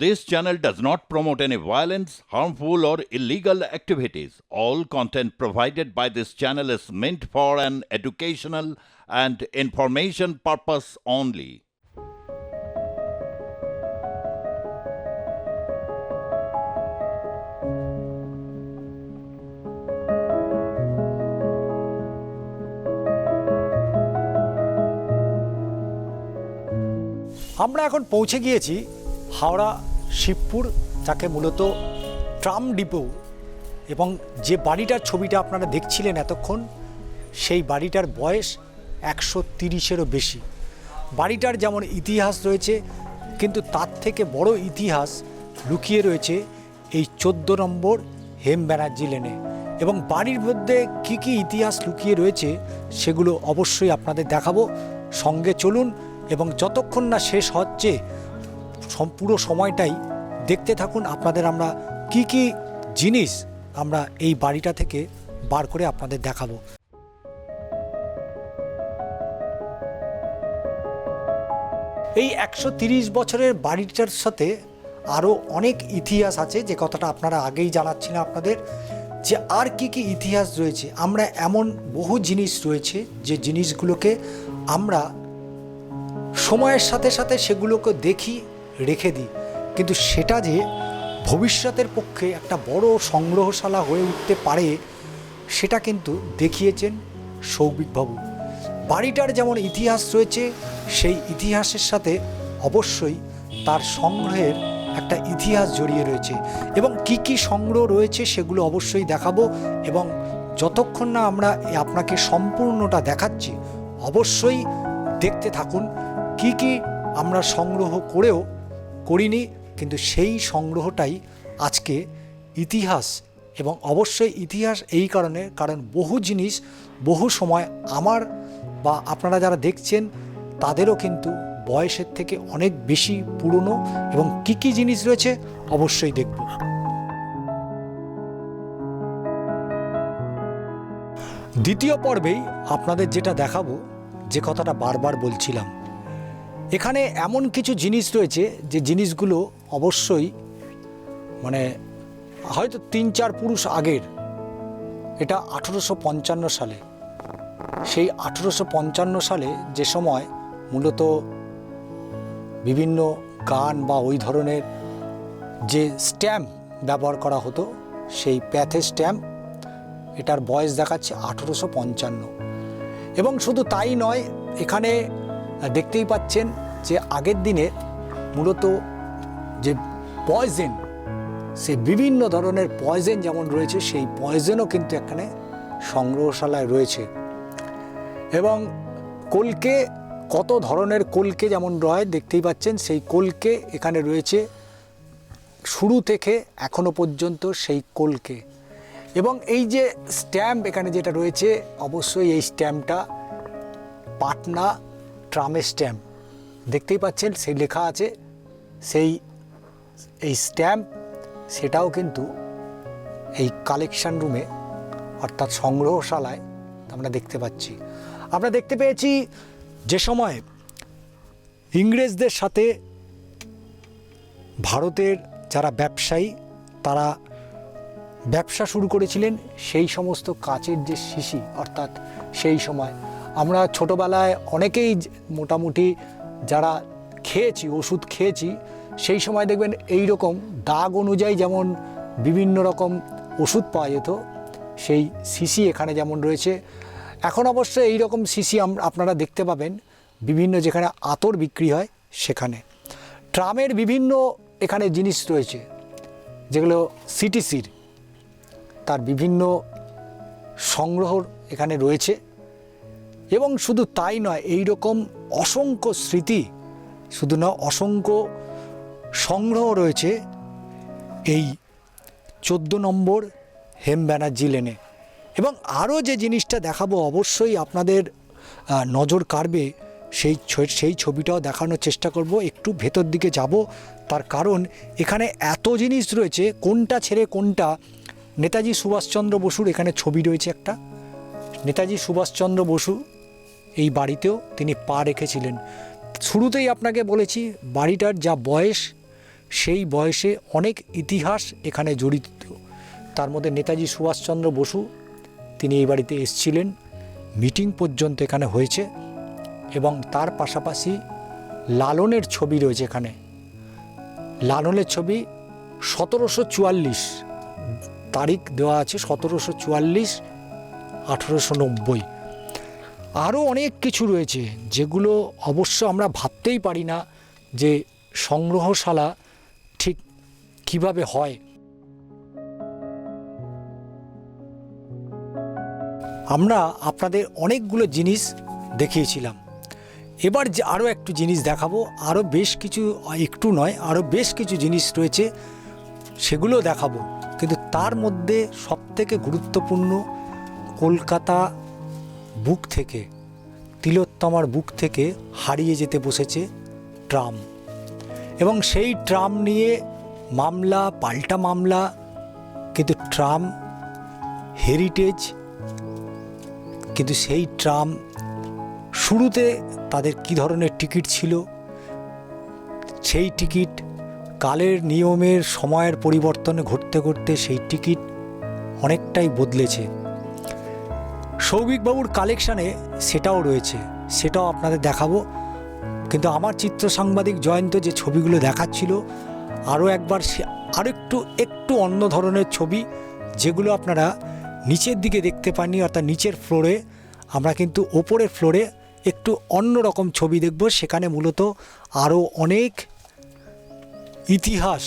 This channel does not promote any violence, harmful, or illegal activities. All content provided by this channel is meant for an educational and information purpose only. আমরা এখন পৌঁছে গিয়েছি হাওড়া শিবপুর, যাকে মূলত tram depot, এবং যে বাড়িটার ছবিটা আপনারা দেখছিলেন এতক্ষণ, সেই বাড়িটার বয়স 130-এরও বেশি। বাড়িটার যেমন ইতিহাস রয়েছে, কিন্তু তার থেকে বড় ইতিহাস লুকিয়ে রয়েছে এই 14 নম্বর হেম ব্যানার্জি লেনে। এবং বাড়ির মধ্যে কি কি ইতিহাস লুকিয়ে রয়েছে সেগুলো অবশ্যই আপনাদের দেখাবো। সঙ্গে চলুন এবং যতক্ষণ না শেষ হচ্ছে পুরো সময়টাই দেখতে থাকুন। আপনাদের আমরা কি কি জিনিস আমরা এই বাড়িটা থেকে বার করে আপনাদের দেখাবো। এই 130 বছরের বাড়িটার সাথে আরও অনেক ইতিহাস আছে, যে কথাটা আপনারা আগেই জানাচ্ছিলেন আপনাদের, যে আর কি কি ইতিহাস রয়েছে। আমরা এমন বহু জিনিস রয়েছে যে জিনিসগুলোকে আমরা সময়ের সাথে সাথে সেগুলোকে দেখি, রেখে দিই, কিন্তু সেটা যে ভবিষ্যতের পক্ষে একটা বড় সংগ্রহশালা হয়ে উঠতে পারে সেটা কিন্তু দেখিয়েছেন সৌভিকবাবু। বাড়িটার যেমন ইতিহাস রয়েছে, সেই ইতিহাসের সাথে অবশ্যই তার সংগ্রহের একটা ইতিহাস জড়িয়ে রয়েছে, এবং কি কি সংগ্রহ রয়েছে সেগুলো অবশ্যই দেখাবো। এবং যতক্ষণ না আমরা আপনাকে সম্পূর্ণটা দেখাচ্ছি, অবশ্যই দেখতে থাকুন। কি কি আমরা সংগ্রহ করেও করিনি, কিন্তু সেই সংগ্রহটাই আজকে ইতিহাস। এবং অবশ্যই ইতিহাস এই কারণ বহু জিনিস বহু সময় আমার বা আপনারা যারা দেখছেন তাদেরও কিন্তু বয়সের থেকে অনেক বেশি পুরনো। এবং কি কি জিনিস রয়েছে অবশ্যই দেখব। দ্বিতীয় পর্বেই আপনাদের যেটা দেখাবো, যে কথাটা বারবার বলছিলাম, এখানে এমন কিছু জিনিস রয়েছে যে জিনিসগুলো অবশ্যই হয়তো 3-4 পুরুষ আগের। এটা 1855 সালে। সেই 1855 সালে যে সময় মূলত বিভিন্ন গান বা ওই ধরনের যে স্ট্যাম্প ব্যবহার করা হতো, সেই প্যাথে স্ট্যাম্প, এটার বয়স দেখাচ্ছে 1855। এবং শুধু তাই নয়, এখানে দেখতেই পাচ্ছেন যে আগের দিনে মূলত যে পয়জেন, সে বিভিন্ন ধরনের পয়জেন যেমন রয়েছে, সেই পয়জেনও কিন্তু এখানে সংগ্রহশালায় রয়েছে। এবং কলকে, কত ধরনের কলকে যেমন রয় দেখতেই পাচ্ছেন, সেই কলকে এখানে রয়েছে শুরু থেকে এখনো পর্যন্ত সেই কলকে। এবং এই যে স্ট্যাম্প এখানে যেটা রয়েছে, অবশ্যই এই স্ট্যাম্পটা পাটনা ট্রামের স্ট্যাম্প। দেখতেই পাচ্ছেন সেই লেখা আছে, এই স্ট্যাম্প, সেটাও কিন্তু এই কালেকশন রুমে অর্থাৎ সংগ্রহশালায় আমরা দেখতে পাচ্ছি। আমরা দেখতে পেয়েছি যে সময় ইংরেজদের সাথে ভারতের যারা ব্যবসায়ী তারা ব্যবসা শুরু করেছিলেন, সেই সমস্ত কাচের যে শিশি, অর্থাৎ সেই সময় আমরা ছোটোবেলায় অনেকেই মোটামুটি যারা খেয়েছি, ওষুধ খেয়েছি, সেই সময় দেখবেন এই রকম দাগ অনুযায়ী যেমন বিভিন্ন রকম ওষুধ পাওয়া যেত, সেই শিশি এখানে যেমন রয়েছে। এখন অবশ্য এই রকম শিশি আপনারা দেখতে পাবেন বিভিন্ন যেখানে আতর বিক্রি হয় সেখানে। ট্রামের বিভিন্ন এখানে জিনিস রয়েছে যেগুলো সিটিসির, তার বিভিন্ন সংগ্রহ এখানে রয়েছে। এবং শুধু তাই নয়, এই রকম অসংখ্য স্মৃতি, শুধু না, অসংখ্য সংগ্রহ রয়েছে এই 14 নম্বর হেম ব্যানার্জি লেনে। এবং আরও যে জিনিসটা দেখাবো অবশ্যই আপনাদের নজর কাড়বে, সেই ছবিটাও দেখানোর চেষ্টা করব। একটু ভেতর দিকে যাব, তার কারণ এখানে এত জিনিস রয়েছে, কোনটা ছেড়ে কোনটা। নেতাজি সুভাষচন্দ্র বসুর এখানে ছবি রয়েছে একটা। নেতাজি সুভাষচন্দ্র বসু এই বাড়িতেও তিনি পা রেখেছিলেন। শুরুতেই আপনাকে বলেছি বাড়িটার যা বয়স সেই বয়সে অনেক ইতিহাস এখানে জড়িত। তার মধ্যে নেতাজি সুভাষচন্দ্র বসু তিনি এই বাড়িতে এসেছিলেন, মিটিং পর্যন্ত এখানে হয়েছে, এবং তার পাশাপাশি লালনের ছবি রয়েছে এখানে। লালনের ছবি 1744 তারিখ দেওয়া আছে, 1744, 1890। আরও অনেক কিছু রয়েছে যেগুলো অবশ্য আমরা ভাবতেই পারি না যে সংগ্রহশালা ঠিক কিভাবে হয়। আমরা আপনাদের অনেকগুলো জিনিস দেখিয়েছিলাম, এবার যে আরও একটু জিনিস দেখাবো। আরও বেশ কিছু, একটু নয়, আরও বেশ কিছু জিনিস রয়েছে, সেগুলো দেখাবো। কিন্তু তার মধ্যে সবথেকে গুরুত্বপূর্ণ, কলকাতা বুক থেকে, তিলোত্তমার বুক থেকে হারিয়ে যেতে বসেছে ট্রাম, এবং সেই ট্রাম নিয়ে মামলা, পাল্টা মামলা। কিন্তু ট্রাম হেরিটেজ, কিন্তু সেই ট্রাম শুরুতে তাদের কী ধরনের টিকিট ছিল, সেই টিকিট কালের নিয়মের সময়ের পরিবর্তনে ঘটতে ঘটতে সেই টিকিট অনেকটাই বদলেছে। সৌভিকবাবুর কালেকশানে সেটাও রয়েছে, সেটাও আপনাদের দেখাবো। কিন্তু আমার চিত্র সাংবাদিক জয়ন্ত যে ছবিগুলো দেখাচ্ছিল, আরও একবার আরও একটু অন্য ধরনের ছবি, যেগুলো আপনারা নিচের দিকে দেখতে পাননি, অর্থাৎ নিচের ফ্লোরে। আমরা কিন্তু ওপরের ফ্লোরে একটু অন্য রকম ছবি দেখব, সেখানে মূলত আরও অনেক ইতিহাস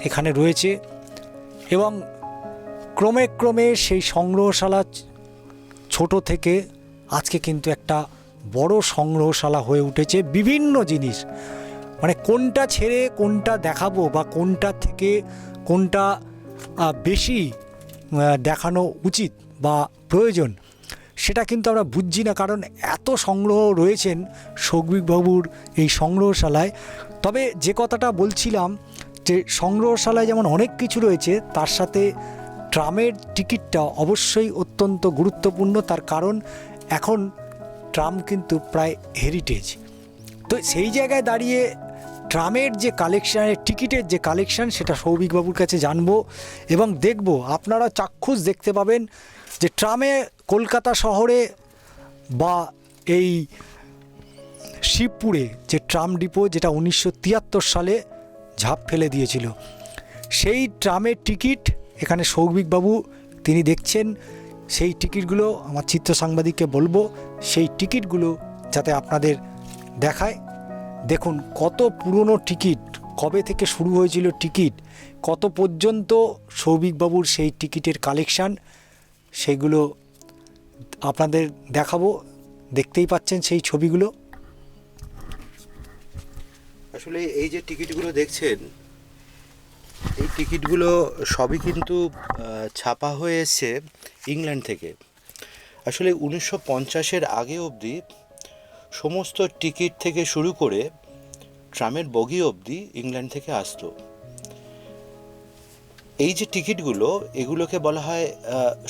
এখানে রয়েছে, এবং ক্রমে ক্রমে সেই সংগ্রহশালা ছোট থেকে আজকে কিন্তু একটা বড় সংগ্রহশালা হয়ে উঠেছে। বিভিন্ন জিনিস, মানে কোনটা ছেড়ে কোনটা দেখাবো বা কোনটা থেকে কোনটা বেশি দেখানো উচিত বা প্রয়োজন, সেটা কিন্তু আমরা বুঝছি না, কারণ এত সংগ্রহ রয়েছেন সৌভিকবাবুর এই সংগ্রহশালায়। তবে যে কথাটা বলছিলাম, যে সংগ্রহশালায় যেমন অনেক কিছু রয়েছে, তার সাথে ট্রামের টিকিটটা অবশ্যই অত্যন্ত গুরুত্বপূর্ণ। তার কারণ এখন ট্রাম কিন্তু প্রায় হেরিটেজ। তো সেই জায়গায় দাঁড়িয়ে ট্রামের যে কালেকশানের, টিকিটের যে কালেকশান, সেটা সৌভিকবাবুর কাছে জানবো এবং দেখব। আপনারা চাক্ষুষ দেখতে পাবেন যে ট্রামে কলকাতা শহরে বা এই শিবপুরে যে ট্রাম ডিপো, যেটা 1973 সালে ঝাঁপ ফেলে দিয়েছিল, সেই ট্রামের টিকিট এখানে সৌভিকবাবু তিনি দেখছেন। সেই টিকিটগুলো আমার চিত্র সাংবাদিককে বলবো সেই টিকিটগুলো যাতে আপনাদের দেখায়। দেখুন কত পুরনো টিকিট, কবে থেকে শুরু হয়েছিল টিকিট, কত পর্যন্ত সৌভিকবাবুর সেই টিকিটের কালেকশান, সেইগুলো আপনাদের দেখাবো। দেখতেই পাচ্ছেন সেই ছবিগুলো। আসলে এই যে টিকিটগুলো দেখছেন, এই টিকিটগুলো সবই কিন্তু ছাপা হয়ে এসছে ইংল্যান্ড থেকে। আসলে 1950-এর আগে অবধি সমস্ত টিকিট থেকে শুরু করে ট্রামের বগি অবধি ইংল্যান্ড থেকে আসতো। এই যে টিকিটগুলো, এগুলোকে বলা হয়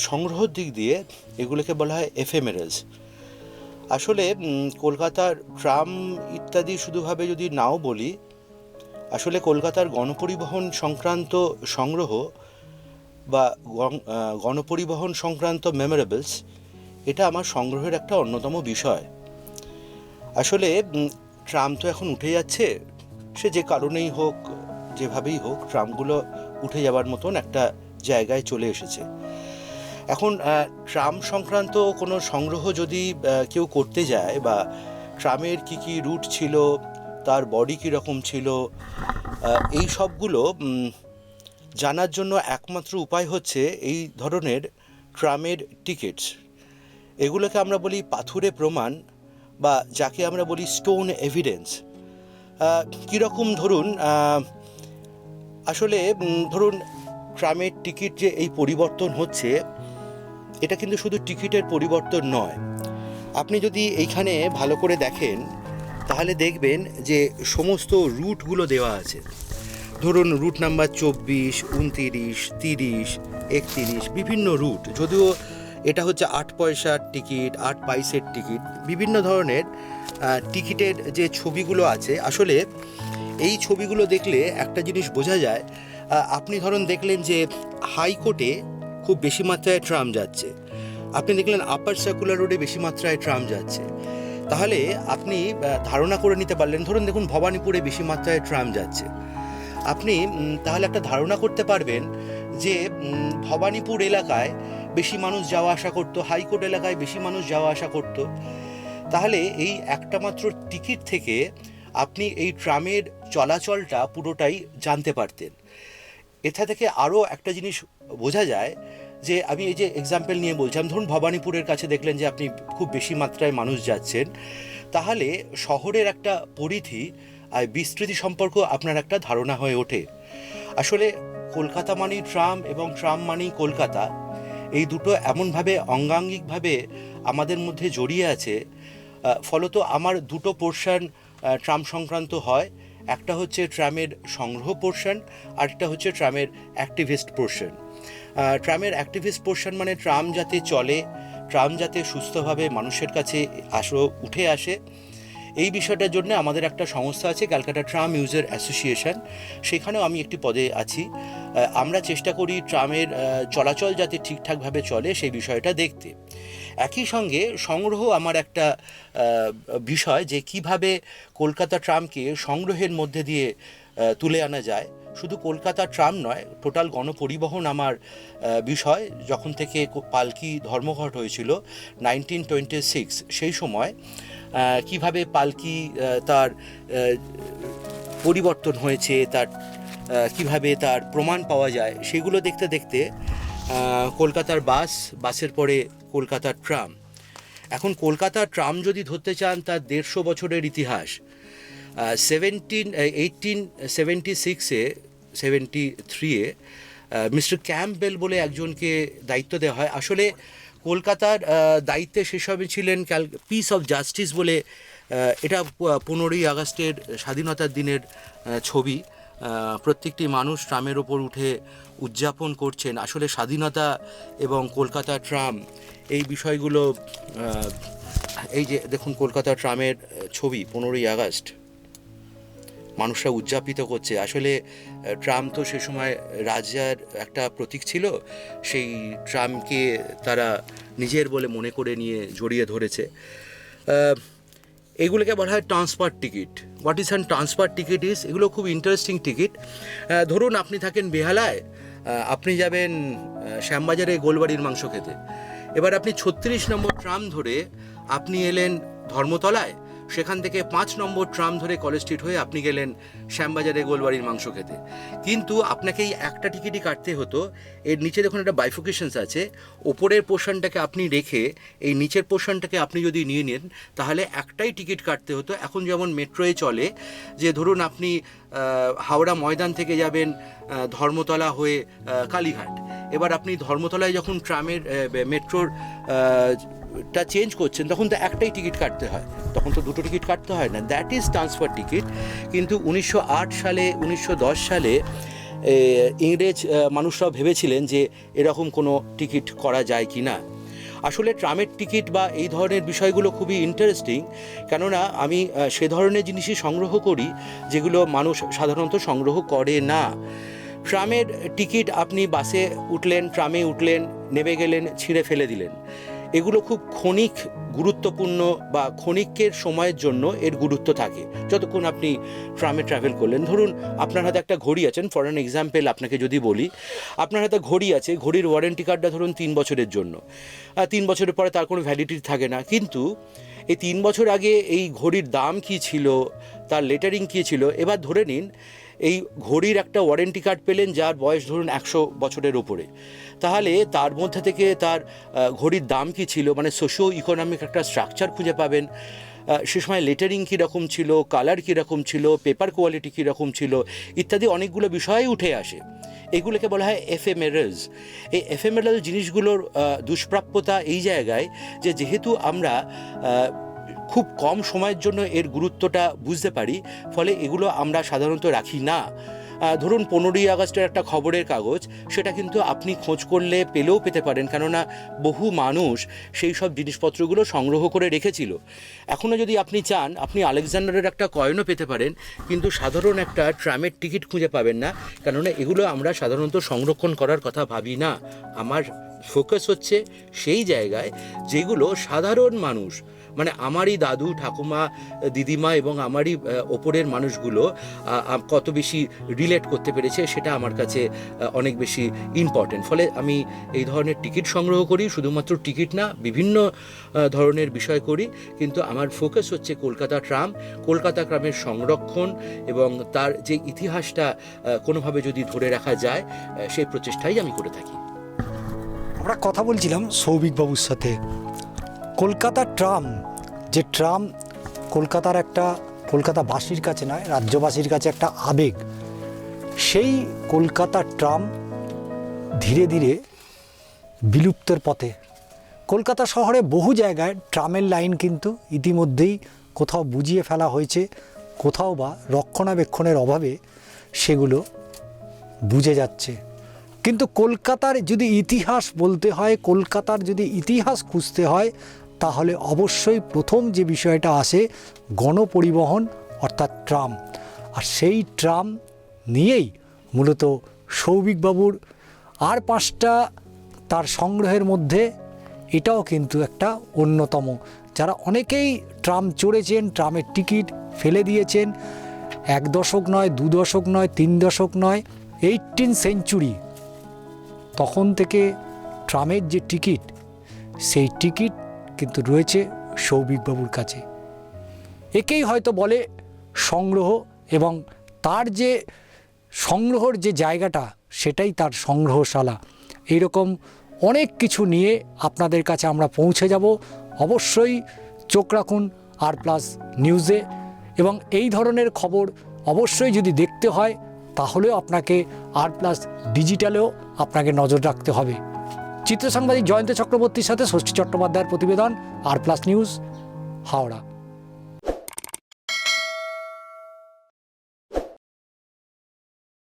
সংগ্রহের দিক দিয়ে এগুলোকে বলা হয় এফেমেরালস। আসলে কলকাতার ট্রাম ইত্যাদি শুধুভাবে যদি নাও বলি, আসলে কলকাতার গণপরিবহন সংক্রান্ত সংগ্রহ বা গণপরিবহন সংক্রান্ত মেমোরেবলস, এটা আমার সংগ্রহের একটা অন্যতম বিষয়। আসলে ট্রাম তো এখন উঠে যাচ্ছে, সে যে কারণেই হোক, যেভাবেই হোক, ট্রামগুলো উঠে যাওয়ার মতন একটা জায়গায় চলে এসেছে। এখন ট্রাম সংক্রান্ত কোনো সংগ্রহ যদি কেউ করতে যায়, বা ট্রামের কী কী রুট ছিল, তার বডি কীরকম ছিল, এই সবগুলো জানার জন্য একমাত্র উপায় হচ্ছে এই ধরনের ট্রামের টিকিটস। এগুলোকে আমরা বলি পাথুরে প্রমাণ, বা যাকে আমরা বলি স্টোন এভিডেন্স। কীরকম ধরুন, আসলে ধরুন ট্রামের টিকিট যে এই পরিবর্তন হচ্ছে, এটা কিন্তু শুধু টিকিটের পরিবর্তন নয়। আপনি যদি এইখানে ভালো করে দেখেন, তাহলে দেখবেন যে সমস্ত রুটগুলো দেওয়া আছে। ধরুন রুট নাম্বার 24, 29, 30, 31, বিভিন্ন রুট। যদিও এটা হচ্ছে 8 পয়সার টিকিট, 8 পয়সের টিকিট, বিভিন্ন ধরনের টিকিটের যে ছবিগুলো আছে, আসলে এই ছবিগুলো দেখলে একটা জিনিস বোঝা যায়। আপনি ধরুন দেখলেন যে হাইকোর্টে খুব বেশি মাত্রায় ট্রাম যাচ্ছে, আপনি দেখলেন আপার সার্কুলার রোডে বেশি মাত্রায় ট্রাম যাচ্ছে, তাহলে আপনি ধারণা করে নিতে পারলেন। ধরুন দেখুন ভবানীপুরে বেশি মাত্রায় ট্রাম যাচ্ছে, আপনি তাহলে একটা ধারণা করতে পারবেন যে ভবানীপুর এলাকায় বেশি মানুষ যাওয়া আসা করতো, হাইকোর্ট এলাকায় বেশি মানুষ যাওয়া আসা করতো। তাহলে এই একটা মাত্র টিকিট থেকে আপনি এই ট্রামের চলাচলটা পুরোটাই জানতে পারতেন। এটা থেকে আরও একটা জিনিস বোঝা যায় যে আমি এই যে এক্সাম্পল নিয়ে বলছিলাম, ধরুন ভবানীপুরের কাছে দেখলেন যে আপনি খুব বেশি মাত্রায় মানুষ যাচ্ছেন, তাহলে শহরের একটা পরিধি আর বিস্তৃতি সম্পর্ক আপনার একটা ধারণা হয়ে ওঠে। আসলে কলকাতা মানেই ট্রাম এবং ট্রাম মানেই কলকাতা, এই দুটো এমনভাবে অঙ্গাঙ্গিকভাবে আমাদের মধ্যে জড়িয়ে আছে। ফলত আমার দুটো পোর্শন ট্রাম সংক্রান্ত হয়, একটা হচ্ছে ট্রামের সংগ্রহ পোর্শন, আর একটা হচ্ছে ট্রামের অ্যাক্টিভিস্ট পোর্শন। ট্রামের অ্যাক্টিভিস্ট পোর্শন মানে ট্রাম যাতে চলে, ট্রাম যাতে সুস্থভাবে মানুষের কাছে উঠে আসে, এই বিষয়টার জন্য আমাদের একটা সংস্থা আছে ক্যালকাটা ট্রাম ইউজার অ্যাসোসিয়েশন, সেখানেও আমি একটি পদে আছি। আমরা চেষ্টা করি ট্রামের চলাচল যাতে ঠিকঠাকভাবে চলে সেই বিষয়টা দেখতে। একই সঙ্গে সংগ্রহ আমার একটা বিষয়, যে কিভাবে কলকাতা ট্রামকে সংগ্রহের মধ্যে দিয়ে তুলে আনা যায়। শুধু কলকাতা ট্রাম নয়, টোটাল গণপরিবহন আমার বিষয়। যখন থেকে পালকি ধর্মঘট হয়েছিল 1926, সেই সময় কিভাবে পালকি তার পরিবর্তন হয়েছে, তার কিভাবে তার প্রমাণ পাওয়া যায়, সেগুলো দেখতে দেখতে কলকাতার বাসের পরে কলকাতার ট্রাম। এখন কলকাতার ট্রাম যদি ধরতে চান, তার 150 বছরের ইতিহাস। 1873-এ মিস্টার ক্যাম্পবেল বলে একজনকে দায়িত্ব দেওয়া হয়। আসলে কলকাতার দায়িত্বে সেসবে ছিলেন পিস অফ জাস্টিস বলে, এটা 15ই আগস্টের স্বাধীনতার দিনের ছবি। প্রত্যেকটি মানুষ ট্রামের ওপর উঠে উদযাপন করছেন। আসলে স্বাধীনতা এবং কলকাতা ট্রাম এই বিষয়গুলো, এই যে দেখুন কলকাতা ট্রামের ছবি 15ই আগস্ট, মানুষরা উদযাপিত করছে। আসলে ট্রাম তো সে সময় রাজার একটা প্রতীক ছিল, সেই ট্রামকে তারা নিজের বলে মনে করে নিয়ে জড়িয়ে ধরেছে। এগুলোকে বলা হয় transfer ticket. What is an transfer ticket is, এগুলো খুব ইন্টারেস্টিং টিকিট। ধরুন আপনি থাকেন বেহালায়, আপনি যাবেন শ্যামবাজারে গোলবাড়ির মাংস খেতে। এবার আপনি 36 নম্বর ট্রাম ধরে আপনি এলেন ধর্মতলায়, সেখান থেকে 5 নম্বর ট্রাম ধরে কলেজ স্ট্রিট হয়ে আপনি গেলেন শ্যামবাজারে গোলবাড়ির মাংস খেতে। কিন্তু আপনাকে এই একটা টিকিটই কাটতে হতো। এর নিচে দেখুন একটা বাইফোকেশনস আছে, ওপরের পোর্শনটাকে আপনি রেখে এই নিচের পোর্শনটাকে আপনি যদি নিয়ে নেন, তাহলে একটাই টিকিট কাটতে হতো। এখন যেমন মেট্রোয়ে চলে, যে ধরুন আপনি হাওড়া ময়দান থেকে যাবেন ধর্মতলা হয়ে কালীঘাট, এবার আপনি ধর্মতলায় যখন ট্রামের মেট্রোর টা চেঞ্জ করছেন, তখন তো একটাই টিকিট কাটতে হয়, তখন তো দুটো টিকিট কাটতে হয় না। That is transfer ticket. কিন্তু 1908 সালে 1910 সালে ইংরেজ মানুষরাও ভেবেছিলেন যে এরকম কোনো টিকিট করা যায় কি না। আসলে ট্রামের টিকিট বা এই ধরনের বিষয়গুলো খুবই ইন্টারেস্টিং, কেননা আমি সে ধরনের জিনিসই সংগ্রহ করি যেগুলো মানুষ সাধারণত সংগ্রহ করে না। ট্রামের টিকিট, আপনি বাসে উঠলেন, ট্রামে উঠলেন, নেমে গেলেন, ছিঁড়ে ফেলে দিলেন, এগুলো খুব ক্ষণিক গুরুত্বপূর্ণ বা ক্ষণিকের সময়ের জন্য এর গুরুত্ব থাকে যতক্ষণ আপনি ট্রামে ট্রাভেল করলেন। ধরুন আপনার হাতে একটা ঘড়ি আছেন, ফর অ্যান এক্সাম্পল আপনাকে যদি বলি, আপনার হাতে ঘড়ি আছে, ঘড়ির ওয়ারেন্টি কার্ডটা ধরুন 3 বছরের জন্য, 3 বছরের পরে তার কোনো ভ্যালিডিটি থাকে না। কিন্তু এই 3 বছর আগে এই ঘড়ির দাম কী ছিল, তার লেটারিং কী ছিল, এবার ধরে নিন এই ঘড়ির একটা ওয়ারেন্টি কার্ড পেলেন যার বয়স ধরুন 100 বছরের উপরে, তাহলে তার মধ্যে থেকে তার ঘড়ির দাম কী ছিল, মানে সোশিও ইকোনমিক একটা স্ট্রাকচার খুঁজে পাবেন। সে সময় লেটারিং কীরকম ছিল, কালার কীরকম ছিল, পেপার কোয়ালিটি কীরকম ছিল, ইত্যাদি অনেকগুলো বিষয় উঠে আসে। এগুলোকে বলা হয় এফএমএরালস। এই এফএমএরাল জিনিসগুলোর দুষ্প্রাপ্যতা এই জায়গায় যে যেহেতু আমরা খুব কম সময়ের জন্য এর গুরুত্বটা বুঝতে পারি, ফলে এগুলো আমরা সাধারণত রাখি না। ধরুন 15ই আগস্টের একটা খবরের কাগজ, সেটা কিন্তু আপনি খোঁজ করলে পেলেও পেতে পারেন, কেননা বহু মানুষ সেই সব জিনিসপত্রগুলো সংগ্রহ করে রেখেছিল। এখনও যদি আপনি চান, আপনি আলেকজান্ডারের একটা কয়েনও পেতে পারেন, কিন্তু সাধারণ একটা ট্রামের টিকিট খুঁজে পাবেন না, কেননা এগুলো আমরা সাধারণত সংরক্ষণ করার কথা ভাবি না। আমার ফোকাস হচ্ছে সেই জায়গায় যেগুলো সাধারণ মানুষ, মানে আমারই দাদু ঠাকুমা দিদিমা এবং আমারই ওপরের মানুষগুলো কত বেশি রিলেট করতে পেরেছে, সেটা আমার কাছে অনেক বেশি ইম্পর্টেন্ট। ফলে আমি এই ধরনের টিকিট সংগ্রহ করি, শুধুমাত্র টিকিট না, বিভিন্ন ধরনের বিষয় করি, কিন্তু আমার ফোকাস হচ্ছে কলকাতা ট্রামের সংরক্ষণ এবং তার যে ইতিহাসটা কোনোভাবে যদি ধরে রাখা যায়, সেই প্রচেষ্টাই আমি করে থাকি। আমরা কথা বলছিলাম সৌভিকবাবুর সাথে। কলকাতা ট্রাম, যে ট্রাম কলকাতাবাসীর কাছে নয়, রাজ্যবাসীর কাছে একটা আবেগ, সেই কলকাতা ট্রাম ধীরে ধীরে বিলুপ্তের পথে। কলকাতা শহরে বহু জায়গায় ট্রামের লাইন কিন্তু ইতিমধ্যেই কোথাও বুঝিয়ে ফেলা হয়েছে, কোথাও বা রক্ষণাবেক্ষণের অভাবে সেগুলো বুঝে যাচ্ছে। কিন্তু কলকাতার যদি ইতিহাস বলতে হয়, কলকাতার যদি ইতিহাস খুঁজতে হয়, তাহলে অবশ্যই প্রথম যে বিষয়টা আসে গণপরিবহন অর্থাৎ ট্রাম। আর সেই ট্রাম নিয়েই মূলত সৌভিকবাবুর আর 5টা তার সংগ্রহের মধ্যে এটাও কিন্তু একটা অন্যতম। যারা অনেকেই ট্রাম চড়েছেন, ট্রামের টিকিট ফেলে দিয়েছেন, 1 দশক নয়, 2 দশক নয়, 3 দশক নয়, 18 সেঞ্চুরি তখন থেকে ট্রামের যে টিকিট, সেই টিকিট কিন্তু রয়েছে সৌভিকবাবুর কাছে। একেই হয়তো বলে সংগ্রহ, এবং তার যে সংগ্রহর যে জায়গাটা, সেটাই তার সংগ্রহশালা। এইরকম অনেক কিছু নিয়ে আপনাদের কাছে আমরা পৌঁছে যাব। অবশ্যই চোখ রাখুন আর+ নিউজে, এবং এই ধরনের খবর অবশ্যই যদি দেখতে হয় তাহলেও আপনাকে আর+ ডিজিটালেও আপনাকে নজর রাখতে হবে। চিত্র সাংবাদিক জয়ন্ত চক্রবর্তীর সাথে ষষ্ঠী চট্টোপাধ্যায়ের প্রতিবেদন, আর+ নিউজ, হাওড়া।